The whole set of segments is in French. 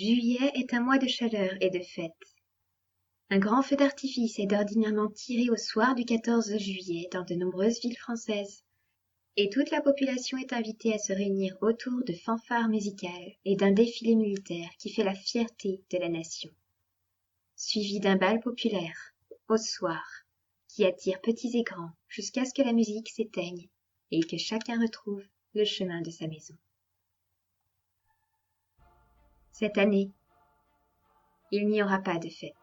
Juillet est un mois de chaleur et de fête. Un grand feu d'artifice est ordinairement tiré au soir du 14 juillet dans de nombreuses villes françaises, et toute la population est invitée à se réunir autour de fanfares musicales et d'un défilé militaire qui fait la fierté de la nation, suivi d'un bal populaire, au soir, qui attire petits et grands jusqu'à ce que la musique s'éteigne et que chacun retrouve le chemin de sa maison. Cette année, il n'y aura pas de fête.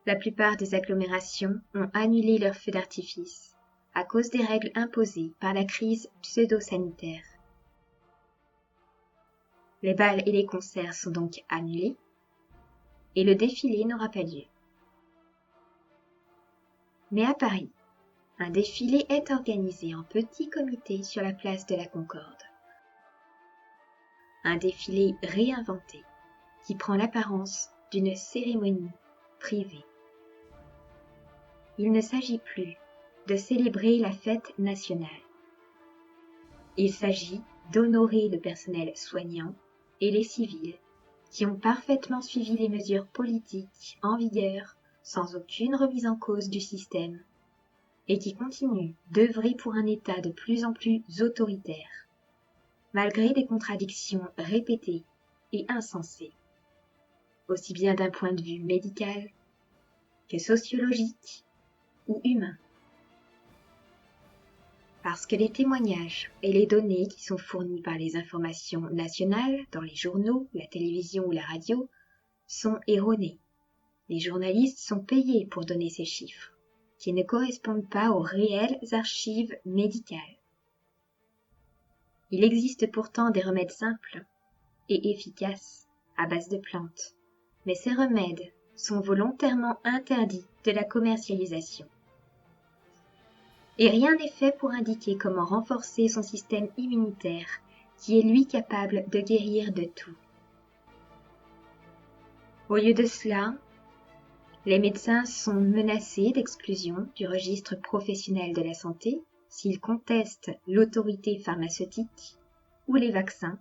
La plupart des agglomérations ont annulé leurs feux d'artifice à cause des règles imposées par la crise pseudo-sanitaire. Les bals et les concerts sont donc annulés et le défilé n'aura pas lieu. Mais à Paris, un défilé est organisé en petit comité sur la place de la Concorde. Un défilé réinventé qui prend l'apparence d'une cérémonie privée. Il ne s'agit plus de célébrer la fête nationale. Il s'agit d'honorer le personnel soignant et les civils qui ont parfaitement suivi les mesures politiques en vigueur sans aucune remise en cause du système et qui continuent d'œuvrer pour un État de plus en plus autoritaire, malgré des contradictions répétées et insensées, aussi bien d'un point de vue médical que sociologique ou humain. Parce que les témoignages et les données qui sont fournis par les informations nationales dans les journaux, la télévision ou la radio sont erronés. Les journalistes sont payés pour donner ces chiffres, qui ne correspondent pas aux réelles archives médicales. Il existe pourtant des remèdes simples et efficaces à base de plantes, mais ces remèdes sont volontairement interdits de la commercialisation. Et rien n'est fait pour indiquer comment renforcer son système immunitaire, qui est lui capable de guérir de tout. Au lieu de cela, les médecins sont menacés d'exclusion du registre professionnel de la santé s'ils contestent l'autorité pharmaceutique ou les vaccins,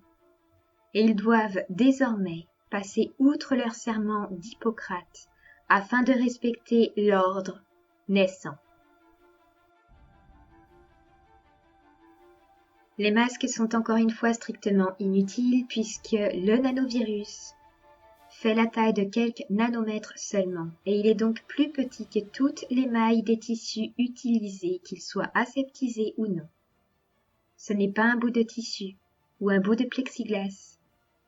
et ils doivent désormais passer outre leur serment d'Hippocrate afin de respecter l'ordre naissant. Les masques sont encore une fois strictement inutiles puisque le nanovirus fait la taille de quelques nanomètres seulement et il est donc plus petit que toutes les mailles des tissus utilisés, qu'ils soient aseptisés ou non. Ce n'est pas un bout de tissu ou un bout de plexiglas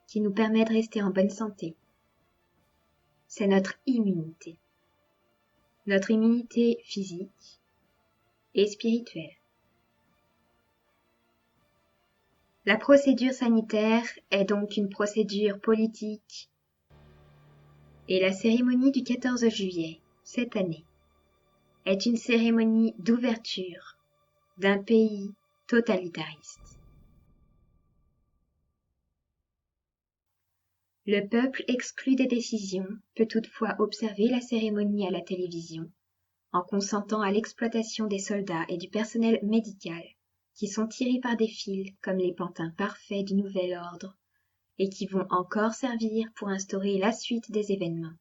qui nous permet de rester en bonne santé. C'est notre immunité physique et spirituelle. La procédure sanitaire est donc une procédure politique et la cérémonie du 14 juillet, cette année, est une cérémonie d'ouverture d'un pays totalitariste. Le peuple exclu des décisions peut toutefois observer la cérémonie à la télévision en consentant à l'exploitation des soldats et du personnel médical qui sont tirés par des fils comme les pantins parfaits du nouvel ordre et qui vont encore servir pour instaurer la suite des événements.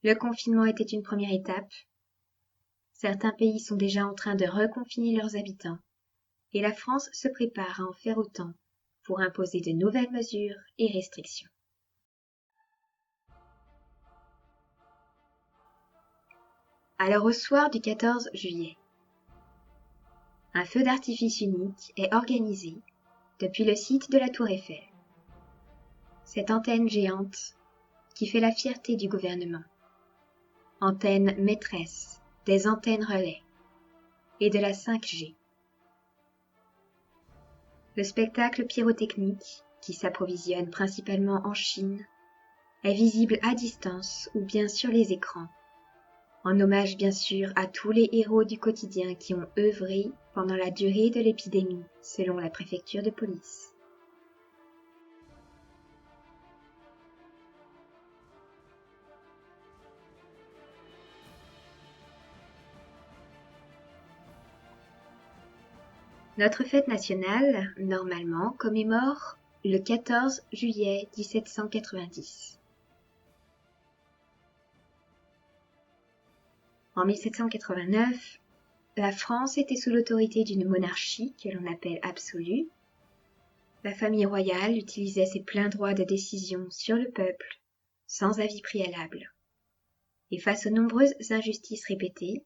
Le confinement était une première étape. Certains pays sont déjà en train de reconfiner leurs habitants et la France se prépare à en faire autant pour imposer de nouvelles mesures et restrictions. Alors au soir du 14 juillet, un feu d'artifice unique est organisé depuis le site de la Tour Eiffel. Cette antenne géante qui fait la fierté du gouvernement, antenne maîtresse des antennes relais et de la 5G. Le spectacle pyrotechnique, qui s'approvisionne principalement en Chine, est visible à distance ou bien sur les écrans, en hommage bien sûr à tous les héros du quotidien qui ont œuvré pendant la durée de l'épidémie, selon la préfecture de police. Notre fête nationale, normalement, commémore le 14 juillet 1790. En 1789, la France était sous l'autorité d'une monarchie que l'on appelle absolue. La famille royale utilisait ses pleins droits de décision sur le peuple, sans avis préalable. Et face aux nombreuses injustices répétées,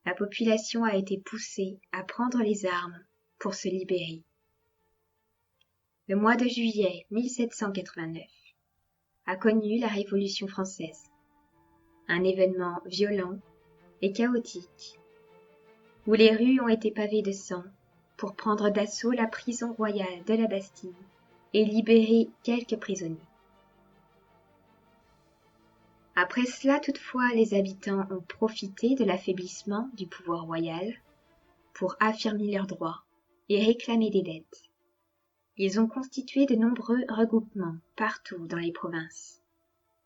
la population a été poussée à prendre les armes pour se libérer. Le mois de juillet 1789 a connu la Révolution française, un événement violent et chaotique, où les rues ont été pavées de sang pour prendre d'assaut la prison royale de la Bastille et libérer quelques prisonniers. Après cela, toutefois, les habitants ont profité de l'affaiblissement du pouvoir royal pour affirmer leurs droits et réclamer des dettes. Ils ont constitué de nombreux regroupements partout dans les provinces.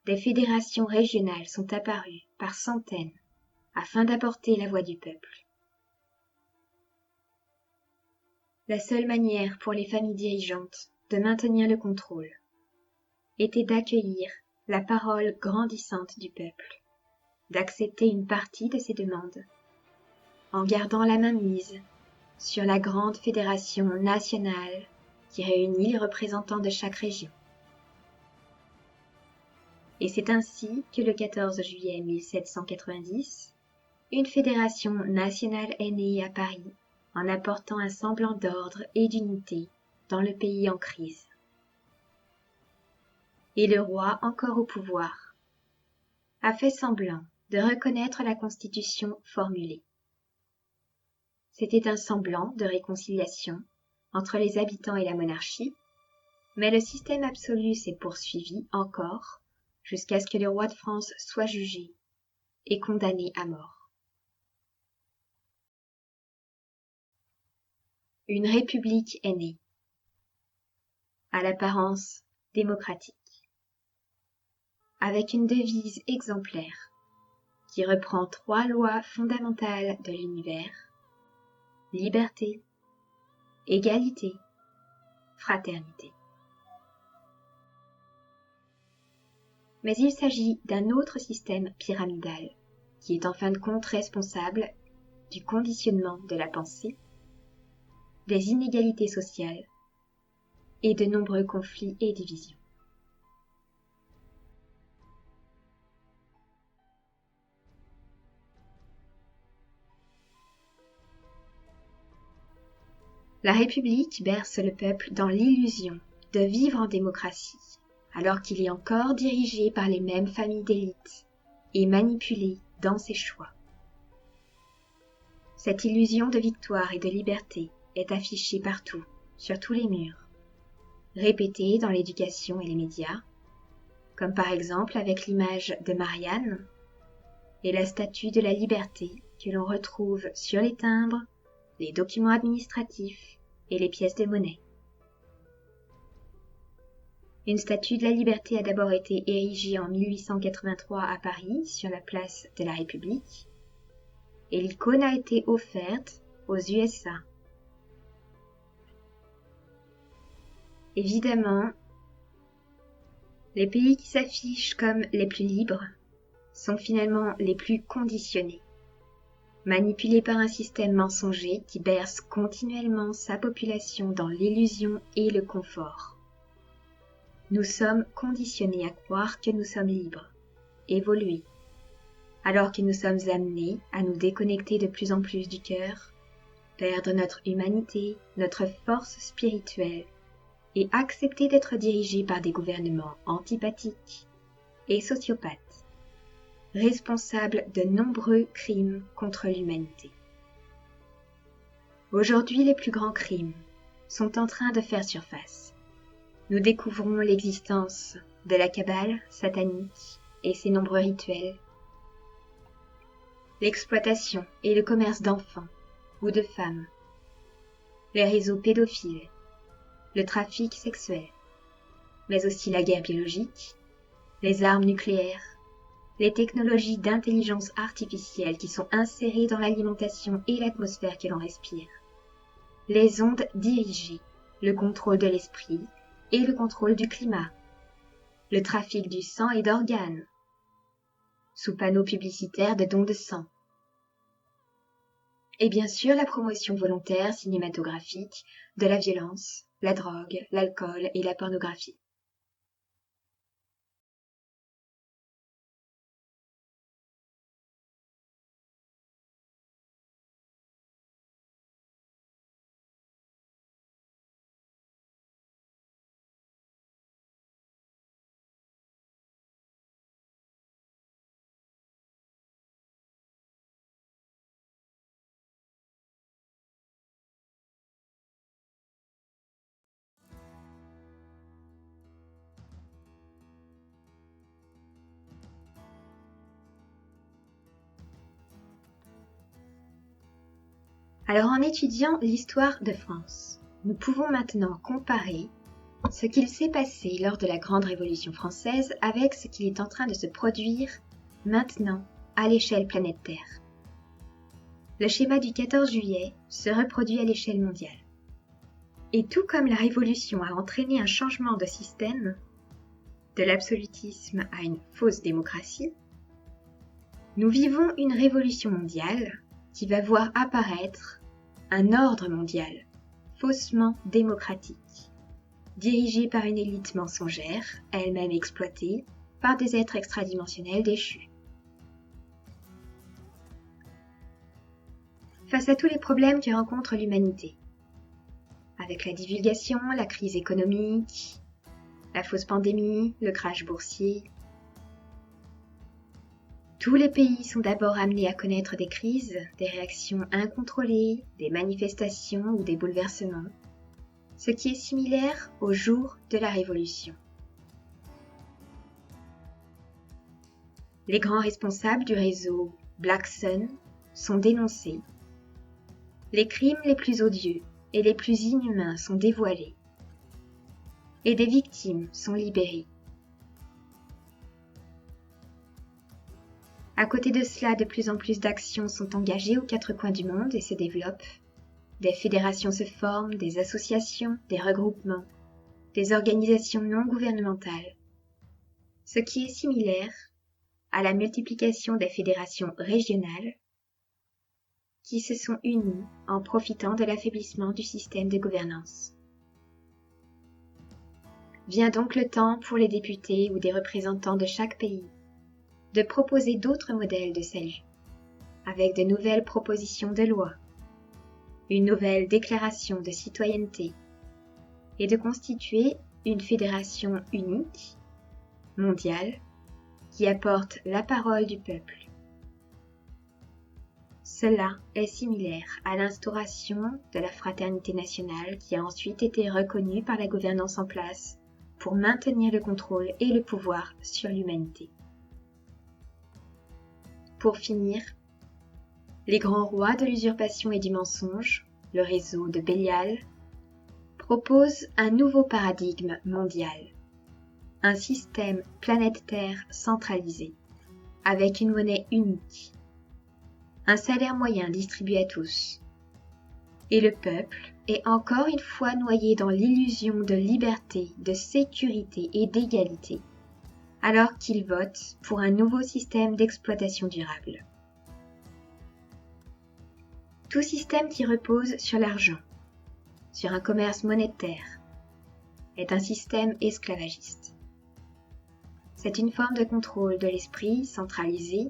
Des fédérations régionales sont apparues par centaines afin d'apporter la voix du peuple. La seule manière pour les familles dirigeantes de maintenir le contrôle était d'accueillir la parole grandissante du peuple, d'accepter une partie de ses demandes, en gardant la main mise sur la grande fédération nationale qui réunit les représentants de chaque région. Et c'est ainsi que le 14 juillet 1790, une fédération nationale est née à Paris en apportant un semblant d'ordre et d'unité dans le pays en crise. Et le roi, encore au pouvoir, a fait semblant de reconnaître la Constitution formulée. C'était un semblant de réconciliation entre les habitants et la monarchie, mais le système absolu s'est poursuivi encore jusqu'à ce que le roi de France soit jugé et condamné à mort. Une république est née, à l'apparence démocratique, avec une devise exemplaire qui reprend 3 lois fondamentales de l'univers: liberté, égalité, fraternité. Mais il s'agit d'un autre système pyramidal qui est en fin de compte responsable du conditionnement de la pensée, des inégalités sociales et de nombreux conflits et divisions. La République berce le peuple dans l'illusion de vivre en démocratie, alors qu'il est encore dirigé par les mêmes familles d'élite et manipulé dans ses choix. Cette illusion de victoire et de liberté est affichée partout, sur tous les murs, répétée dans l'éducation et les médias, comme par exemple avec l'image de Marianne et la statue de la liberté que l'on retrouve sur les timbres, les documents administratifs et les pièces de monnaie. Une statue de la liberté a d'abord été érigée en 1883 à Paris, sur la place de la République, et l'icône a été offerte aux USA. Évidemment, les pays qui s'affichent comme les plus libres sont finalement les plus conditionnés, manipulés par un système mensonger qui berce continuellement sa population dans l'illusion et le confort. Nous sommes conditionnés à croire que nous sommes libres, évolués, alors que nous sommes amenés à nous déconnecter de plus en plus du cœur, perdre notre humanité, notre force spirituelle, et accepter d'être dirigés par des gouvernements antipathiques et sociopathes, responsables de nombreux crimes contre l'humanité. Aujourd'hui, les plus grands crimes sont en train de faire surface. Nous découvrons l'existence de la cabale satanique et ses nombreux rituels, l'exploitation et le commerce d'enfants ou de femmes, les réseaux pédophiles, le trafic sexuel, mais aussi la guerre biologique, les armes nucléaires, les technologies d'intelligence artificielle qui sont insérées dans l'alimentation et l'atmosphère que l'on respire, les ondes dirigées, le contrôle de l'esprit et le contrôle du climat, le trafic du sang et d'organes, sous panneaux publicitaires de dons de sang. Et bien sûr la promotion volontaire cinématographique de la violence, la drogue, l'alcool et la pornographie. Alors en étudiant l'histoire de France, nous pouvons maintenant comparer ce qu'il s'est passé lors de la Grande Révolution française avec ce qui est en train de se produire maintenant à l'échelle planétaire. Le schéma du 14 juillet se reproduit à l'échelle mondiale. Et tout comme la Révolution a entraîné un changement de système, de l'absolutisme à une fausse démocratie, nous vivons une révolution mondiale qui va voir apparaître un ordre mondial faussement démocratique, dirigé par une élite mensongère, elle-même exploitée par des êtres extradimensionnels déchus. Face à tous les problèmes que rencontre l'humanité, avec la divulgation, la crise économique, la fausse pandémie, le crash boursier, tous les pays sont d'abord amenés à connaître des crises, des réactions incontrôlées, des manifestations ou des bouleversements, ce qui est similaire au jour de la Révolution. Les grands responsables du réseau Black Sun sont dénoncés. Les crimes les plus odieux et les plus inhumains sont dévoilés. Et des victimes sont libérées. À côté de cela, de plus en plus d'actions sont engagées aux quatre coins du monde et se développent. Des fédérations se forment, des associations, des regroupements, des organisations non gouvernementales. Ce qui est similaire à la multiplication des fédérations régionales qui se sont unies en profitant de l'affaiblissement du système de gouvernance. Vient donc le temps pour les députés ou des représentants de chaque pays de proposer d'autres modèles de salut, avec de nouvelles propositions de loi, une nouvelle déclaration de citoyenneté, et de constituer une fédération unique, mondiale, qui apporte la parole du peuple. Cela est similaire à l'instauration de la fraternité nationale qui a ensuite été reconnue par la gouvernance en place pour maintenir le contrôle et le pouvoir sur l'humanité. Pour finir, les grands rois de l'usurpation et du mensonge, le réseau de Bélial, proposent un nouveau paradigme mondial, un système planète-Terre centralisé, avec une monnaie unique, un salaire moyen distribué à tous, et le peuple est encore une fois noyé dans l'illusion de liberté, de sécurité et d'égalité, alors qu'il vote pour un nouveau système d'exploitation durable. Tout système qui repose sur l'argent, sur un commerce monétaire, est un système esclavagiste. C'est une forme de contrôle de l'esprit centralisé,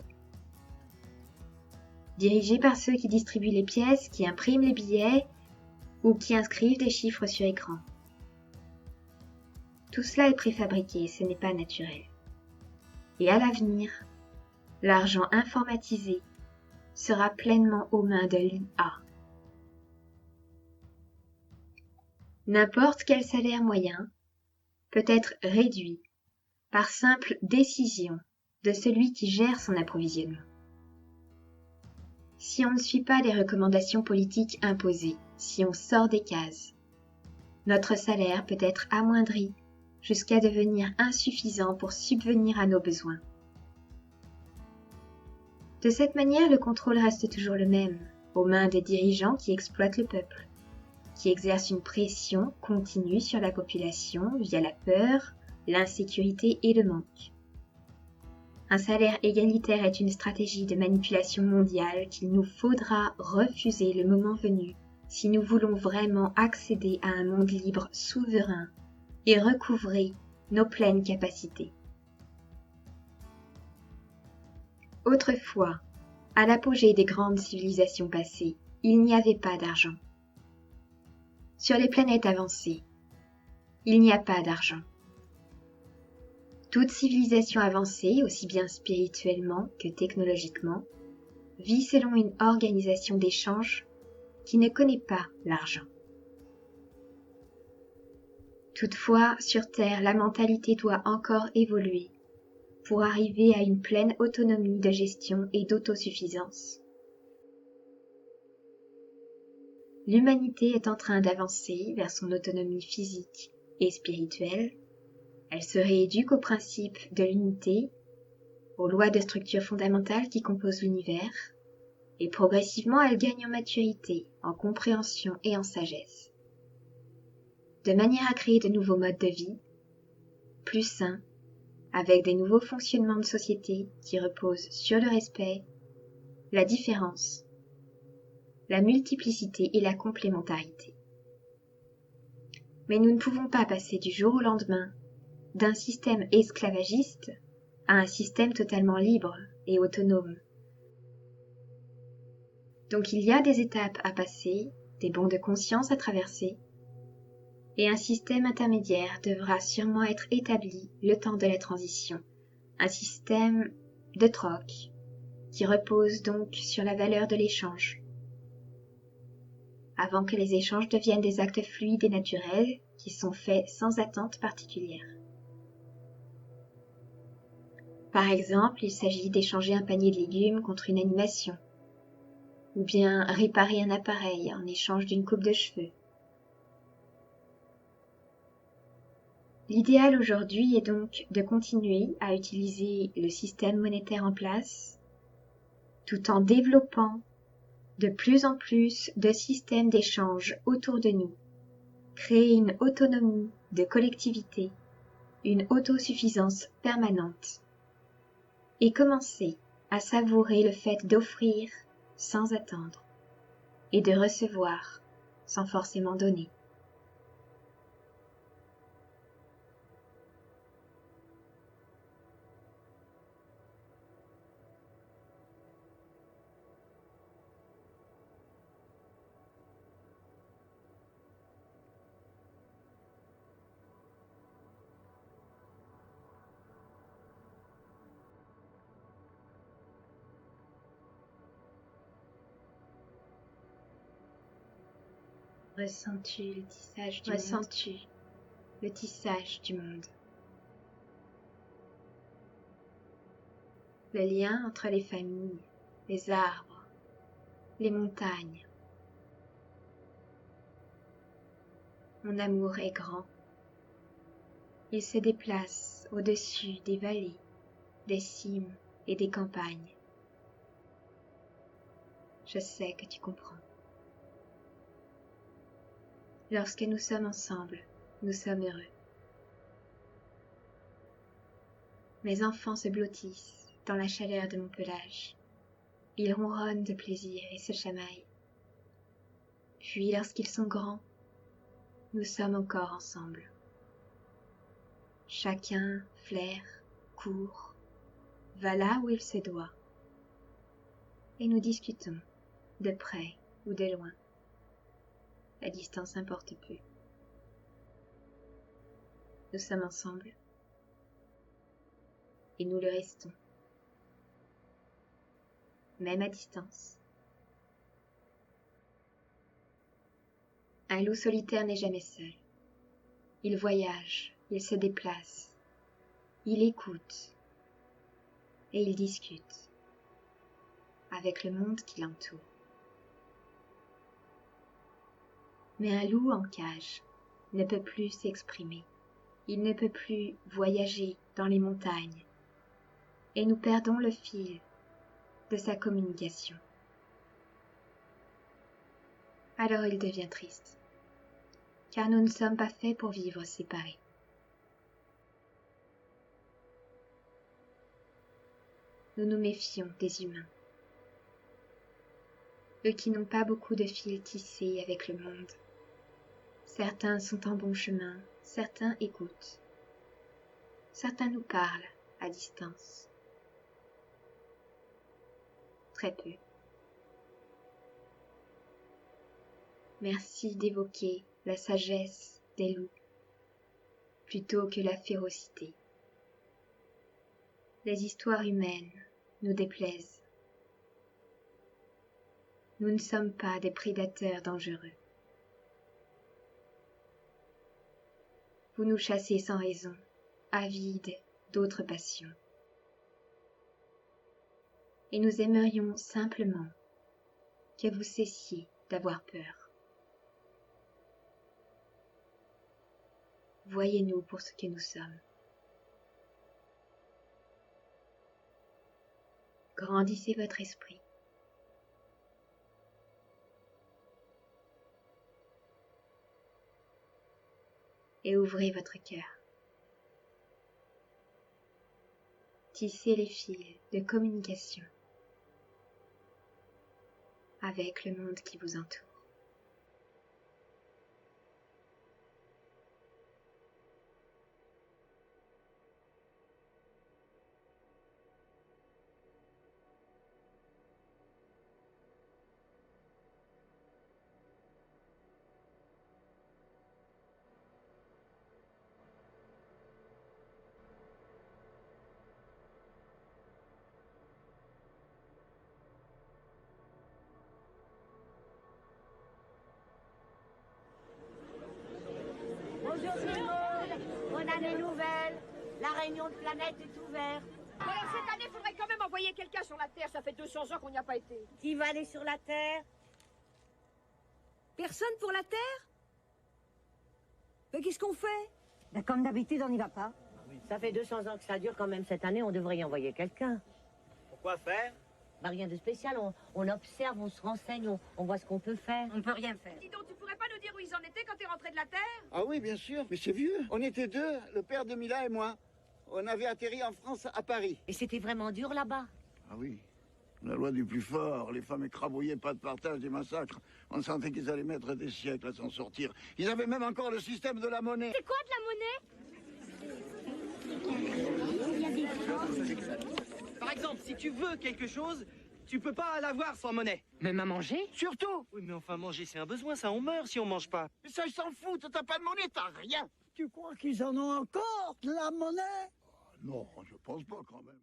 dirigé par ceux qui distribuent les pièces, qui impriment les billets ou qui inscrivent des chiffres sur écran. Tout cela est préfabriqué, ce n'est pas naturel. Et à l'avenir, l'argent informatisé sera pleinement aux mains de l'IA. N'importe quel salaire moyen peut être réduit par simple décision de celui qui gère son approvisionnement. Si on ne suit pas les recommandations politiques imposées, si on sort des cases, notre salaire peut être amoindri jusqu'à devenir insuffisant pour subvenir à nos besoins. De cette manière, le contrôle reste toujours le même, aux mains des dirigeants qui exploitent le peuple, qui exerce une pression continue sur la population via la peur, l'insécurité et le manque. Un salaire égalitaire est une stratégie de manipulation mondiale qu'il nous faudra refuser le moment venu si nous voulons vraiment accéder à un monde libre souverain et recouvrer nos pleines capacités. Autrefois, à l'apogée des grandes civilisations passées, il n'y avait pas d'argent. Sur les planètes avancées, il n'y a pas d'argent. Toute civilisation avancée, aussi bien spirituellement que technologiquement, vit selon une organisation d'échange qui ne connaît pas l'argent. Toutefois, sur Terre, la mentalité doit encore évoluer pour arriver à une pleine autonomie de gestion et d'autosuffisance. L'humanité est en train d'avancer vers son autonomie physique et spirituelle. Elle se rééduque aux principes de l'unité, aux lois de structure fondamentale qui composent l'univers, et progressivement elle gagne en maturité, en compréhension et en sagesse. De manière à créer de nouveaux modes de vie, plus sains, avec des nouveaux fonctionnements de société qui reposent sur le respect, la différence, la multiplicité et la complémentarité. Mais nous ne pouvons pas passer du jour au lendemain d'un système esclavagiste à un système totalement libre et autonome. Donc il y a des étapes à passer, des bancs de conscience à traverser, et un système intermédiaire devra sûrement être établi le temps de la transition. Un système de troc qui repose donc sur la valeur de l'échange. Avant que les échanges deviennent des actes fluides et naturels qui sont faits sans attente particulière. Par exemple, il s'agit d'échanger un panier de légumes contre une animation, ou bien réparer un appareil en échange d'une coupe de cheveux. L'idéal aujourd'hui est donc de continuer à utiliser le système monétaire en place, tout en développant de plus en plus de systèmes d'échange autour de nous, créer une autonomie de collectivité, une autosuffisance permanente, et commencer à savourer le fait d'offrir sans attendre et de recevoir sans forcément donner. Ressens-tu le tissage du monde? Ressens-tu le tissage du monde? Le lien entre les familles, les arbres, les montagnes. Mon amour est grand. Il se déplace au-dessus des vallées, des cimes et des campagnes. Je sais que tu comprends. Lorsque nous sommes ensemble, nous sommes heureux. Mes enfants se blottissent dans la chaleur de mon pelage. Ils ronronnent de plaisir et se chamaillent. Puis, lorsqu'ils sont grands, nous sommes encore ensemble. Chacun flaire, court, va là où il se doit. Et nous discutons, de près ou de loin. La distance importe peu. Nous sommes ensemble. Et nous le restons. Même à distance. Un loup solitaire n'est jamais seul. Il voyage, il se déplace, il écoute et il discute avec le monde qui l'entoure. Mais un loup en cage ne peut plus s'exprimer, il ne peut plus voyager dans les montagnes et nous perdons le fil de sa communication. Alors il devient triste. car nous ne sommes pas faits pour vivre séparés. Nous nous méfions des humains, eux qui n'ont pas beaucoup de fils tissés avec le monde. Certains sont en bon chemin, certains écoutent, certains nous parlent à distance. Très peu. Merci d'évoquer la sagesse des loups plutôt que la férocité. Les histoires humaines nous déplaisent. Nous ne sommes pas des prédateurs dangereux. Vous nous chassez sans raison, avides d'autres passions. Et nous aimerions simplement que vous cessiez d'avoir peur. Voyez-nous pour ce que nous sommes. Grandissez votre esprit. Et ouvrez votre cœur. Tissez les fils de communication avec le monde qui vous entoure. Bonjour tout le monde, bonne année nouvelle, la réunion de planète est ouverte. Alors cette année, il faudrait quand même envoyer quelqu'un sur la Terre, ça fait 200 ans qu'on n'y a pas été. Qui va aller sur la Terre? Personne pour la Terre? Mais qu'est-ce qu'on fait? Ben, comme d'habitude, on n'y va pas. Ça fait 200 ans que ça dure quand même cette année, on devrait y envoyer quelqu'un. Pourquoi faire? Ben, rien de spécial, on observe, on se renseigne, on voit ce qu'on peut faire. On ne peut rien faire. Dis donc, tu pourrais pas nous dire où ils en étaient quand t'es rentré de la Terre? Ah oui, bien sûr, mais c'est vieux. On était deux, le père de Mila et moi. On avait atterri en France à Paris. Et c'était vraiment dur là-bas. Ah oui, la loi du plus fort, les femmes écrabouillées, pas de partage, des massacres. On sentait qu'ils allaient mettre des siècles à s'en sortir. Ils avaient même encore le système de la monnaie. C'est quoi de la monnaie? Par exemple, si tu veux quelque chose, tu peux pas l'avoir sans monnaie. Même à manger? Surtout. Oui, mais enfin, manger, c'est un besoin, ça, on meurt si on mange pas. Mais ça, ils s'en foutent, t'as pas de monnaie, t'as rien. Tu crois qu'ils en ont encore de la monnaie? Non, je pense pas quand même.